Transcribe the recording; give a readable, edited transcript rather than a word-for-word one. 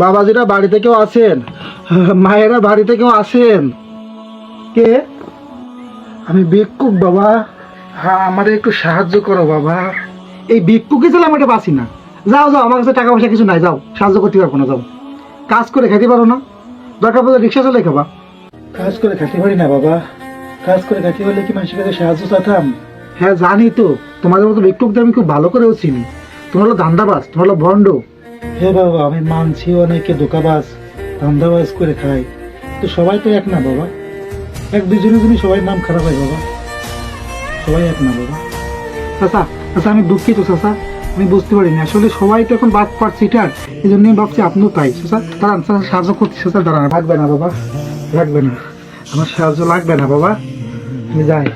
বাবাজিরা বাড়িতে কেউ আছেন? মায়েরা বাড়িতে কেউ আছেন? কে? আমি ভিক্ষুক বাবা। হ্যাঁ, আমারে একটু সাহায্য করো বাবা। এই ভিক্ষুকই ছিলাম, এটা বাঁচি না। যাও যাও, আমার কাছে টাকা পয়সা কিছু নাই, যাও, সাহায্য করতে পারবো না, যাও। কাজ করে খেতে পারো না? দরকার পড়লে রিক্সা চলে খাবা। কাজ করে খেতে পারি না বাবা। কাজ করে খেতে পারলে কি মানুষের কাছে সাহায্য চাতাম? হ্যাঁ জানি তো, তোমাদের মতো ভিক্ষুকদের আমি খুব ভালো করেও চিনি। তোমার হলো ধান্দাবাজ, তোমার হলো ভণ্ড। হ্যাঁ বাবা, আমি মানছি অনেকে ধোকাবাজ, ধান্দাবাজ করে খায়, তো সবাই তো এক না বাবা। এক দুজনের জন্য সবাই নাম খারাপ হয় বাবা, সবাই এক না বাবা। চাচা, চাচা আমি দুঃখিত চাচা, আমি বুঝতে পারিনি আসলে সবাই তো এখন বাদ পার সিটার, এই জন্য আমি ভাবছি আপনিও তাই। চাচা দাঁড়ান, চাচা সাহায্য করছি, চাচা দাঁড়ান। লাগবে না বাবা, লাগবে না, আমার সাহায্য লাগবে না বাবা, আমি যাই।